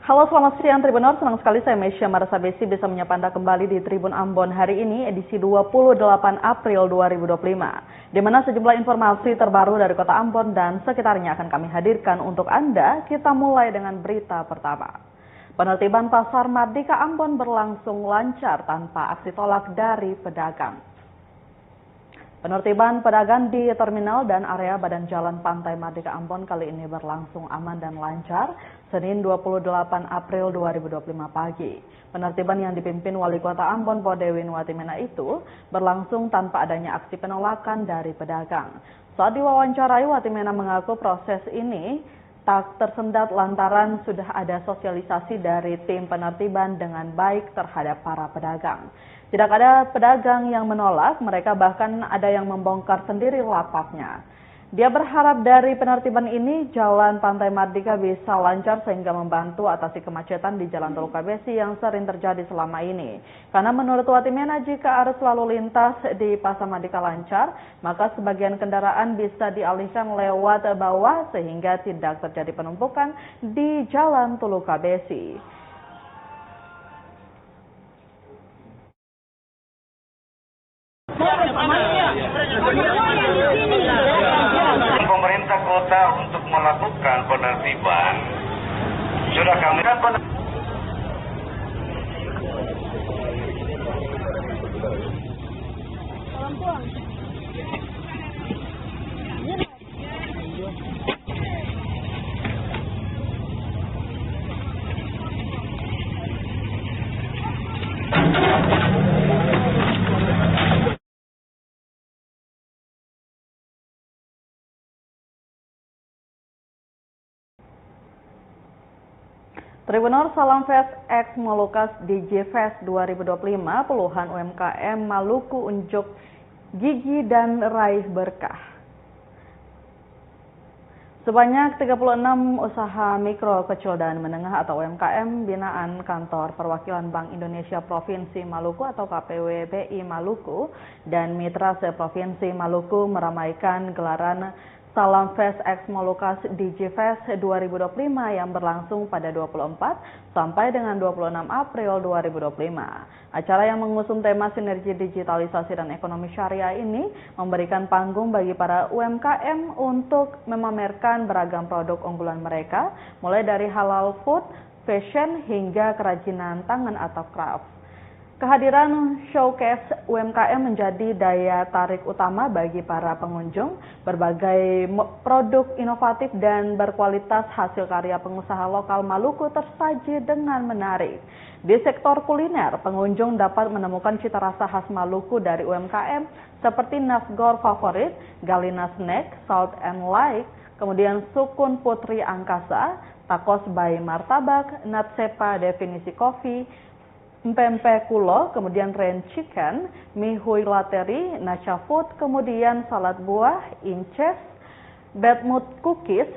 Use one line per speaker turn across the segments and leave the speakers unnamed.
Halo, selamat siang Tribuners. Senang sekali saya Mesya Marasabesi bisa menyapa Anda kembali di Tribun Ambon hari ini, edisi 28 April 2025. Di mana sejumlah informasi terbaru dari Kota Ambon dan sekitarnya akan kami hadirkan untuk Anda. Kita mulai dengan berita pertama. Penertiban Pasar Mardika Ambon berlangsung lancar tanpa aksi tolak dari pedagang. Penertiban pedagang di terminal dan area badan jalan Pantai Mardika Ambon kali ini berlangsung aman dan lancar Senin 28 April 2025 pagi. Penertiban yang dipimpin Wali Kota Ambon Podewin Watimena itu berlangsung tanpa adanya aksi penolakan dari pedagang. Saat diwawancarai, Watimena mengaku proses ini tak tersendat lantaran sudah ada sosialisasi dari tim penertiban dengan baik terhadap para pedagang. Tidak ada pedagang yang menolak, mereka bahkan ada yang membongkar sendiri lapaknya. Dia berharap dari penertiban ini jalan Pantai Mardika bisa lancar sehingga membantu atasi kemacetan di Jalan Tol Kabesi yang sering terjadi selama ini. Karena menurut Watimena, jika arus lalu lintas di Pasar Mardika lancar, maka sebagian kendaraan bisa dialihkan lewat bawah sehingga tidak terjadi penumpukan di Jalan Tol Kabesi.
Pemerintah kota untuk melakukan penertiban sudah kami lakukan.
Tribuners, salam Fest X Molucas DJ Fest 2025, puluhan UMKM Maluku unjuk gigi dan raih berkah. Sebanyak 36 usaha mikro, kecil, dan menengah atau UMKM binaan Kantor Perwakilan Bank Indonesia Provinsi Maluku atau KPWBI Maluku dan mitra se-Provinsi Maluku meramaikan gelaran Salam Fest X Molucas DJ Fest 2025 yang berlangsung pada 24 sampai dengan 26 April 2025. Acara yang mengusung tema sinergi digitalisasi dan ekonomi syariah ini memberikan panggung bagi para UMKM untuk memamerkan beragam produk unggulan mereka, mulai dari halal food, fashion, hingga kerajinan tangan atau craft. Kehadiran showcase UMKM menjadi daya tarik utama bagi para pengunjung. Berbagai produk inovatif dan berkualitas hasil karya pengusaha lokal Maluku tersaji dengan menarik. Di sektor kuliner, pengunjung dapat menemukan cita rasa khas Maluku dari UMKM seperti Nasgor Favorit, Galina Snack, Salt and Light, kemudian Sukun Putri Angkasa, Tacos by Martabak, Natsepa Definisi Kopi, Pempek Kulo, kemudian Rain Chicken, Mihui Lateri, Nacha Food, kemudian salad buah, Inces, Bedmood Cookies,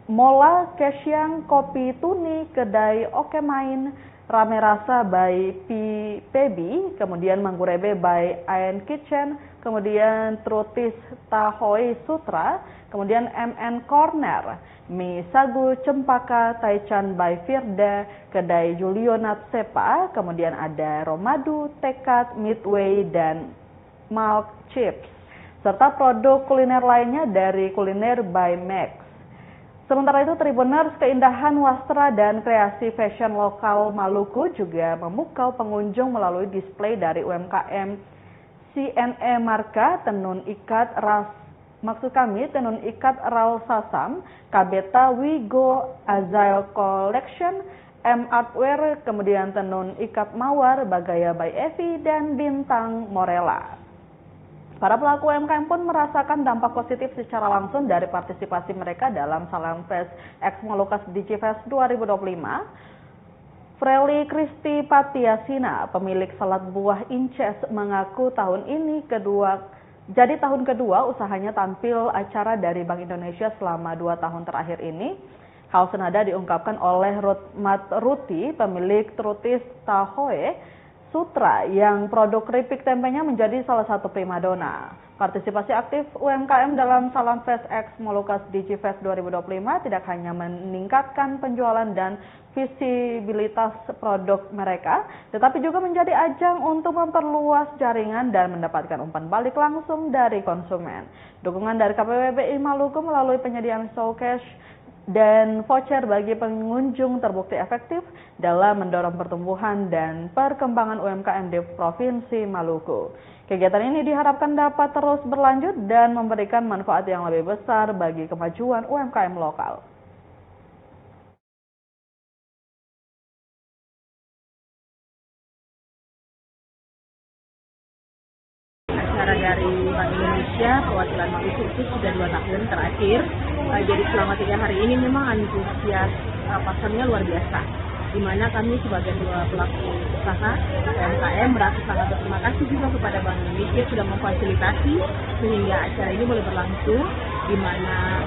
Mola Kesyang, Kopi Tuni, Kedai Oke Main, Rame Rasa by PB, kemudian Manggurebe by Ayan Kitchen, kemudian Trutis Tahoe Sutra, kemudian MN Corner, Mie Sagu Cempaka Taichan by Firda, Kedai Julio Natsepa, kemudian ada Romadu, Tekad, Midway, dan Milk Chips, serta produk kuliner lainnya dari Kuliner by Max. Sementara itu, Tribuners, keindahan wastra dan kreasi fashion lokal Maluku juga memukau pengunjung melalui display dari UMKM CNE Marka, Tenun Ikat Tenun Ikat Raul Sasam, Kabeta Wigo Azail Collection, M Artwear, kemudian Tenun Ikat Mawar, Bagaya by Evi, dan Bintang Morella. Para pelaku UMKM pun merasakan dampak positif secara langsung dari partisipasi mereka dalam Salam Fest X Molucas DJ Fest 2025. Freli Kristi Patiasina, pemilik salad buah Inces, mengaku tahun ini jadi tahun kedua usahanya tampil acara dari Bank Indonesia selama 2 tahun terakhir ini. Hal senada diungkapkan oleh Rutmat Ruti, pemilik Trutis Tahoe, Sutra yang produk keripik tempenya menjadi salah satu primadona. Partisipasi aktif UMKM dalam Salam Fest X Molucas DigiFest 2025 tidak hanya meningkatkan penjualan dan visibilitas produk mereka, tetapi juga menjadi ajang untuk memperluas jaringan dan mendapatkan umpan balik langsung dari konsumen. Dukungan dari KPWBI Maluku melalui penyediaan showcase dan voucher bagi pengunjung terbukti efektif dalam mendorong pertumbuhan dan perkembangan UMKM di Provinsi Maluku. Kegiatan ini diharapkan dapat terus berlanjut dan memberikan manfaat yang lebih besar bagi kemajuan UMKM lokal.
Acara dari Bank Indonesia perwakilan Maluku itu sudah 2 tahun terakhir. Jadi selama 3 hari ini memang antusias pasarnya luar biasa. Di mana kami sebagai dua pelaku usaha UMKM merasa sangat berterima kasih juga kepada Bank Indonesia sudah memfasilitasi sehingga acara ini boleh berlangsung, di mana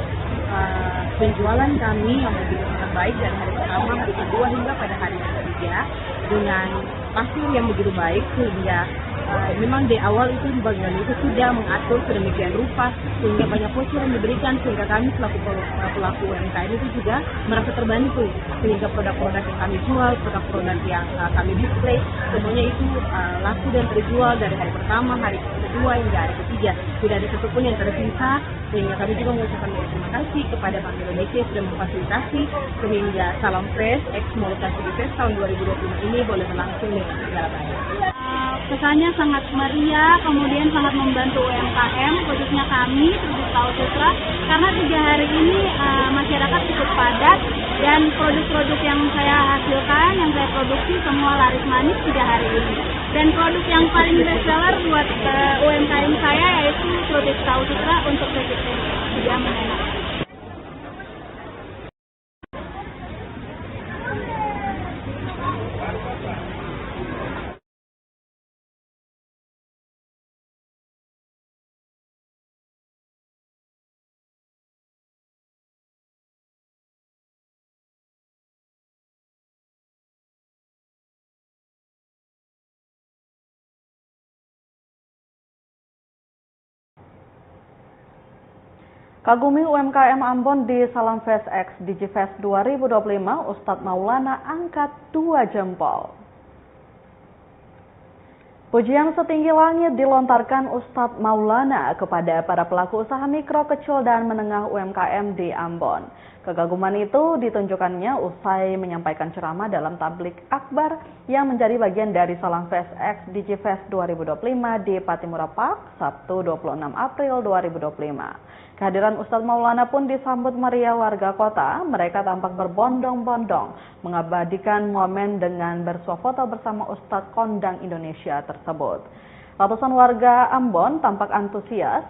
penjualan kami yang begitu sangat baik dari hari pertama, hari kedua hingga pada hari ketiga dengan pasar yang begitu baik sehingga memang di awal itu di bagian itu sudah mengatur sedemikian rupa sehingga banyak voucher yang diberikan sehingga kami selaku pelaku UMKM itu juga merasa terbantu sehingga produk-produk yang kami jual, produk-produk yang kami display semuanya itu laku dan terjual dari hari pertama, hari kedua hingga hari ketiga, tidak ada satupun yang tersisa sehingga kami juga mengucapkan terima kasih kepada Bank Indonesia yang sudah memfasilitasi sehingga Salam Fest X Molucas DigiFest tahun 2025 ini boleh berlangsung dengan segala baik.
Kesannya sangat meriah, kemudian sangat membantu UMKM, khususnya kami, Produk Tahu Sutra, karena 3 hari ini masyarakat cukup padat dan produk-produk yang saya hasilkan, yang saya produksi semua laris manis 3 hari ini. Dan produk yang paling best seller buat UMKM saya yaitu Produk Tahu Sutra untuk keripik tempe. Dia enak.
Kagumi UMKM Ambon di Salam Fest X DigiFest 2025, Ustadz Maulana angkat 2 jempol. Pujian setinggi langit dilontarkan Ustadz Maulana kepada para pelaku usaha mikro, kecil, dan menengah UMKM di Ambon. Kekaguman itu ditunjukkannya usai menyampaikan ceramah dalam tablik akbar yang menjadi bagian dari Salam Fest X DigiFest 2025 di Patimura Park, Sabtu 26 April 2025. Kehadiran Ustadz Maulana pun disambut meriah warga kota. Mereka tampak berbondong-bondong mengabadikan momen dengan bersuah foto bersama Ustadz kondang Indonesia tersebut. Ratusan warga Ambon tampak antusias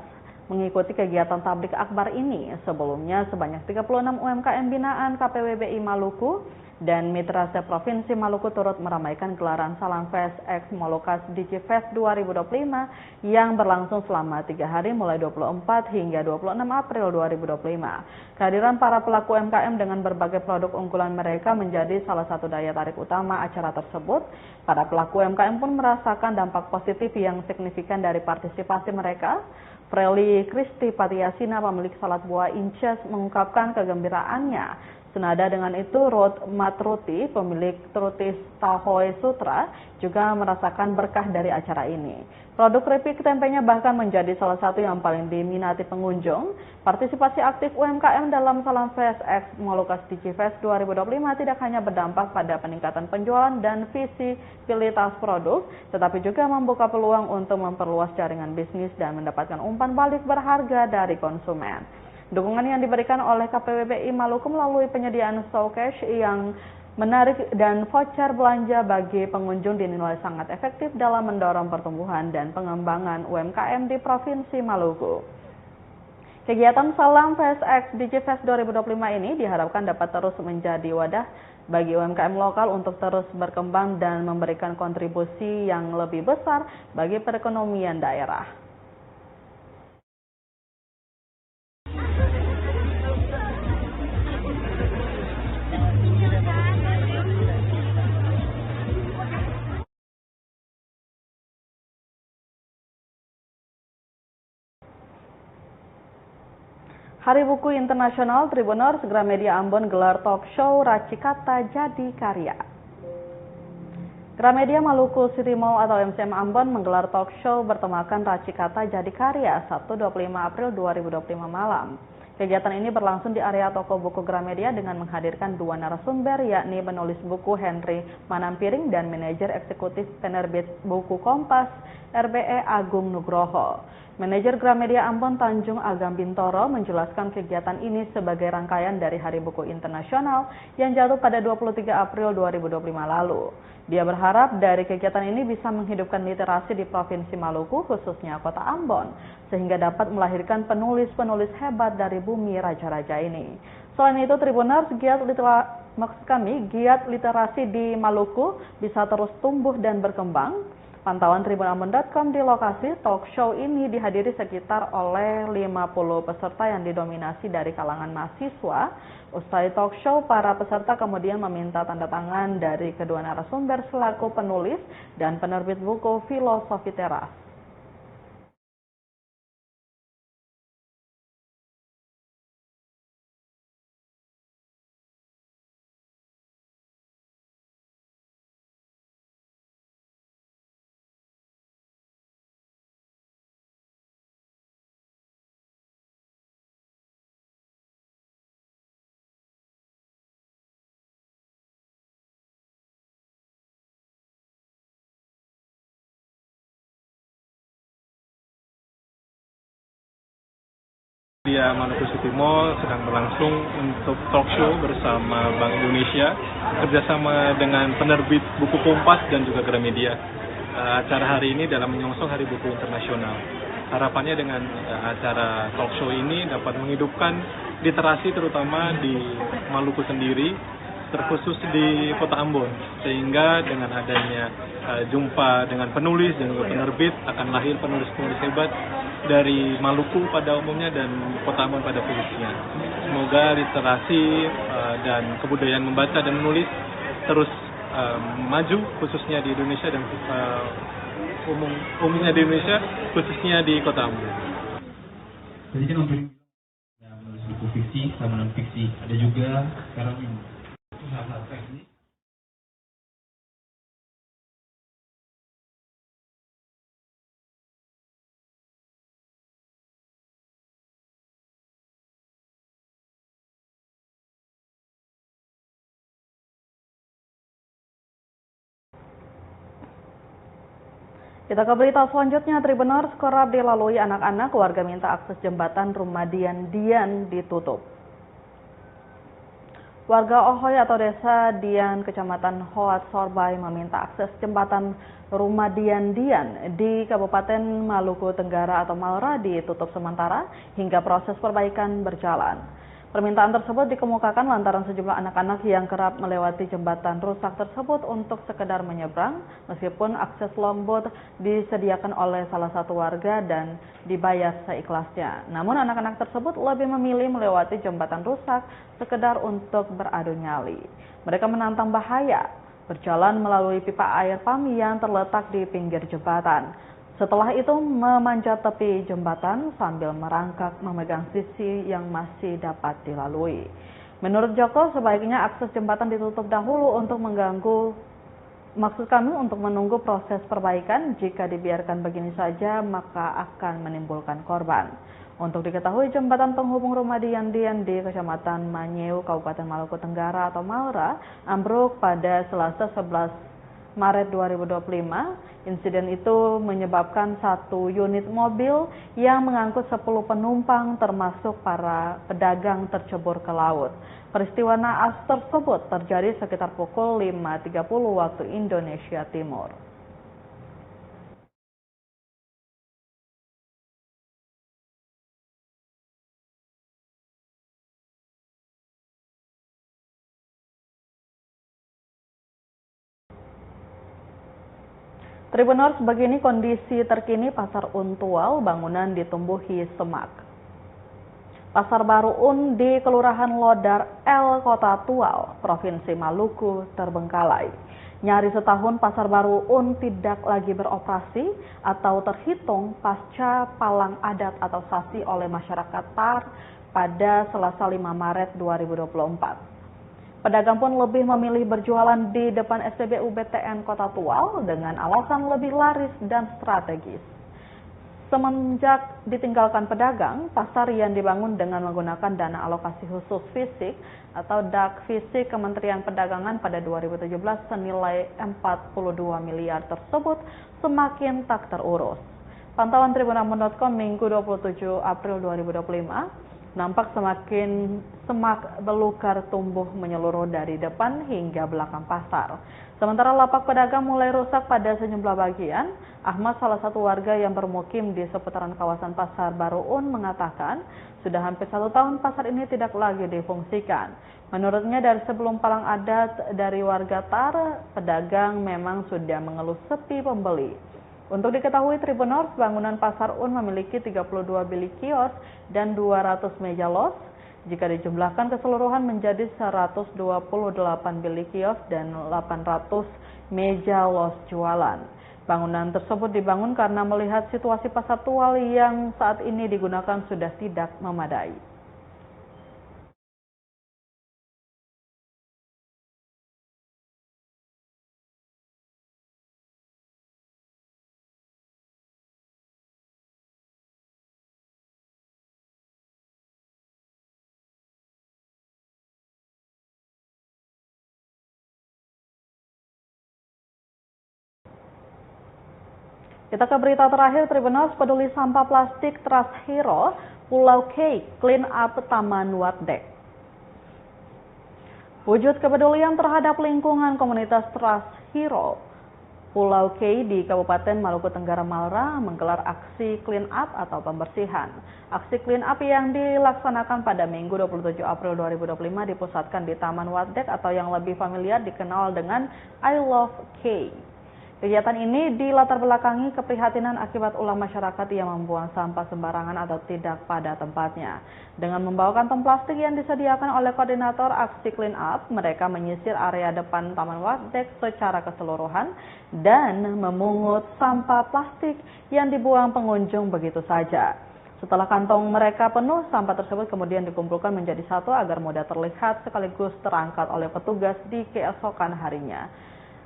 mengikuti kegiatan tablik akbar ini. Sebelumnya sebanyak 36 UMKM binaan KPWBI Maluku dan mitra se-Provinsi Maluku turut meramaikan gelaran Salam Fest X Molucas DigiFest 2025 yang berlangsung selama 3 hari mulai 24 hingga 26 April 2025. Kehadiran para pelaku UMKM dengan berbagai produk unggulan mereka menjadi salah satu daya tarik utama acara tersebut. Para pelaku UMKM pun merasakan dampak positif yang signifikan dari partisipasi mereka. Freli Kristi Patiasina, pemilik Salad Buah Inces, mengungkapkan kegembiraannya. Senada dengan itu, Ruth Matruti, pemilik Trutis Tahoe Sutra, juga merasakan berkah dari acara ini. Produk keripik tempenya bahkan menjadi salah satu yang paling diminati pengunjung. Partisipasi aktif UMKM dalam Salam Fest X Molucas DigiFest 2025 tidak hanya berdampak pada peningkatan penjualan dan visibilitas produk, tetapi juga membuka peluang untuk memperluas jaringan bisnis dan mendapatkan umpan balik berharga dari konsumen. Dukungan yang diberikan oleh KPWBI Maluku melalui penyediaan showcase yang menarik dan voucher belanja bagi pengunjung dinilai sangat efektif dalam mendorong pertumbuhan dan pengembangan UMKM di Provinsi Maluku. Kegiatan Salam Fest X DigiFest 2025 ini diharapkan dapat terus menjadi wadah bagi UMKM lokal untuk terus berkembang dan memberikan kontribusi yang lebih besar bagi perekonomian daerah. Hari Buku Internasional Tribuners, Gramedia Ambon gelar talk show Racikata Jadi Karya. Gramedia Maluku City Mall atau MCM Ambon menggelar talk show bertemakan Racikata Jadi Karya Sabtu 25 April 2025 malam. Kegiatan ini berlangsung di area toko buku Gramedia dengan menghadirkan dua narasumber, yakni penulis buku Henry Manampiring dan manajer eksekutif penerbit buku Kompas RBE Agung Nugroho. Manajer Gramedia Ambon Tanjung Agam Bintoro menjelaskan kegiatan ini sebagai rangkaian dari Hari Buku Internasional yang jatuh pada 23 April 2025 lalu. Dia berharap dari kegiatan ini bisa menghidupkan literasi di Provinsi Maluku, khususnya Kota Ambon, sehingga dapat melahirkan penulis-penulis hebat dari bumi raja-raja ini. Selain itu, Tribuners, giat literasi di Maluku bisa terus tumbuh dan berkembang. Pantauan tribunambon.com di lokasi talk show ini dihadiri sekitar oleh 50 peserta yang didominasi dari kalangan mahasiswa. Usai talk show, para peserta kemudian meminta tanda tangan dari kedua narasumber selaku penulis dan penerbit buku Filosofi Teras.
Dia Maluku City Mall sedang berlangsung untuk talk show bersama Bank Indonesia kerjasama dengan penerbit buku Kompas dan juga Gramedia. Acara hari ini dalam menyongsong Hari Buku Internasional. Harapannya dengan acara talk show ini dapat menghidupkan literasi terutama di Maluku sendiri, terkhusus di Kota Ambon, sehingga dengan adanya jumpa dengan penulis dan juga penerbit akan lahir penulis-penulis hebat dari Maluku pada umumnya dan Kota Ambon pada khususnya. Semoga literasi dan kebudayaan membaca dan menulis terus maju, khususnya di Indonesia dan umumnya di Indonesia, khususnya di Kota Ambon.
Jadi kan untuk menulis buku fiksi sama non fiksi, ada juga sekarang hal-hal teknis.
Kita ke berita selanjutnya, Tribuners, kerap dilalui anak-anak, warga minta akses jembatan Rumah Dian ditutup. Warga Ohoy atau Desa Dian, Kecamatan Hoat Sorbay meminta akses jembatan Rumah Dian di Kabupaten Maluku Tenggara atau Malra ditutup sementara hingga proses perbaikan berjalan. Permintaan tersebut dikemukakan lantaran sejumlah anak-anak yang kerap melewati jembatan rusak tersebut untuk sekedar menyeberang, meskipun akses longboat disediakan oleh salah satu warga dan dibayar seikhlasnya. Namun anak-anak tersebut lebih memilih melewati jembatan rusak sekedar untuk beradu nyali. Mereka menantang bahaya berjalan melalui pipa air PAMI yang terletak di pinggir jembatan. Setelah itu memanjat tepi jembatan sambil merangkak memegang sisi yang masih dapat dilalui. Menurut Joko, sebaiknya akses jembatan ditutup dahulu untuk untuk menunggu proses perbaikan. Jika dibiarkan begini saja, maka akan menimbulkan korban. Untuk diketahui, jembatan penghubung Rumah Dian di Kecamatan Manyeu, Kabupaten Maluku Tenggara atau Malra, ambruk pada Selasa 11 Maret 2025. Insiden itu menyebabkan satu unit mobil yang mengangkut 10 penumpang termasuk para pedagang tercebur ke laut. Peristiwa naas tersebut terjadi sekitar pukul 5.30 waktu Indonesia Timur. Tribuners, begini kondisi terkini Pasar Untual, bangunan ditumbuhi semak. Pasar Baru Un di Kelurahan Lodar L, Kota Tual, Provinsi Maluku terbengkalai. Nyaris setahun Pasar Baru Un tidak lagi beroperasi atau terhitung pasca palang adat atau sasi oleh masyarakat Tar pada Selasa 5 Maret 2024. Pedagang pun lebih memilih berjualan di depan SPBU BTN Kota Tual dengan alasan lebih laris dan strategis. Semenjak ditinggalkan pedagang, pasar yang dibangun dengan menggunakan dana alokasi khusus fisik atau DAK fisik Kementerian Perdagangan pada 2017 senilai 42 miliar tersebut semakin tak terurus. Pantauan tribunambon.com Minggu 27 April 2025 nampak semak belukar tumbuh menyeluruh dari depan hingga belakang pasar. Sementara lapak pedagang mulai rusak pada sejumlah bagian. Ahmad, salah satu warga yang bermukim di seputaran kawasan Pasar Baru Un, mengatakan sudah hampir 1 tahun pasar ini tidak lagi difungsikan. Menurutnya dari sebelum palang adat dari warga Tar, pedagang memang sudah mengeluh sepi pembeli. Untuk diketahui Tribuners, bangunan Pasar Un memiliki 32 bilik kios dan 200 meja los. Jika dijumlahkan keseluruhan menjadi 128 bilik kios dan 800 meja los jualan. Bangunan tersebut dibangun karena melihat situasi Pasar Tual yang saat ini digunakan sudah tidak memadai. Kita ke berita terakhir, Tribuners. Peduli sampah plastik Trust Hero Pulau K clean up Taman Wadek. Wujud kepedulian terhadap lingkungan komunitas Trust Hero Pulau K di Kabupaten Maluku Tenggara Malra menggelar aksi clean up atau pembersihan. Aksi clean up yang dilaksanakan pada Minggu 27 April 2025 dipusatkan di Taman Wadek atau yang lebih familiar dikenal dengan I Love K. Kegiatan ini dilatar belakangi keprihatinan akibat ulah masyarakat yang membuang sampah sembarangan atau tidak pada tempatnya. Dengan membawa kantong plastik yang disediakan oleh koordinator aksi clean up, mereka menyisir area depan Taman Wadek secara keseluruhan dan memungut sampah plastik yang dibuang pengunjung begitu saja. Setelah kantong mereka penuh, sampah tersebut kemudian dikumpulkan menjadi satu agar mudah terlihat sekaligus terangkat oleh petugas di keesokan harinya.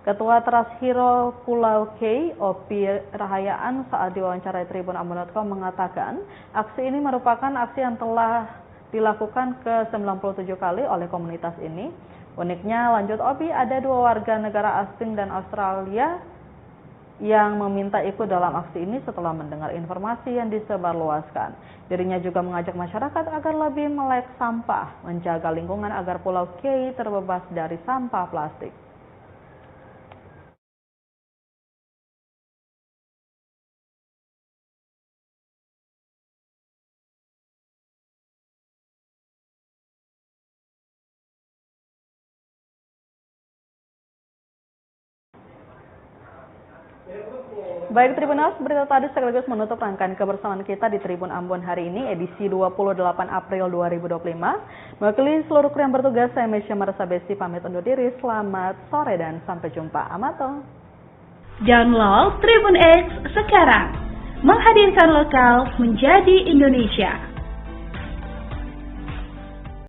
Ketua Trust Hero Pulau K, Opi Rahayaan, saat diwawancarai tribunambon.com mengatakan aksi ini merupakan aksi yang telah dilakukan ke-97 kali oleh komunitas ini. Uniknya, lanjut Opi, ada 2 warga negara asing dan Australia yang meminta ikut dalam aksi ini setelah mendengar informasi yang disebarluaskan. Dirinya juga mengajak masyarakat agar lebih melek sampah, menjaga lingkungan agar Pulau K terbebas dari sampah plastik. Baik Tribuners, berita tadi sekaligus menutup rangkaian kebersamaan kita di Tribun Ambon hari ini, edisi 28 April 2025. Mewakili seluruh kru yang bertugas, saya Mesya Marasa Besi pamit undur diri. Selamat sore dan sampai jumpa. Amato.
Download Tribun X sekarang, menghadirkan lokal menjadi Indonesia.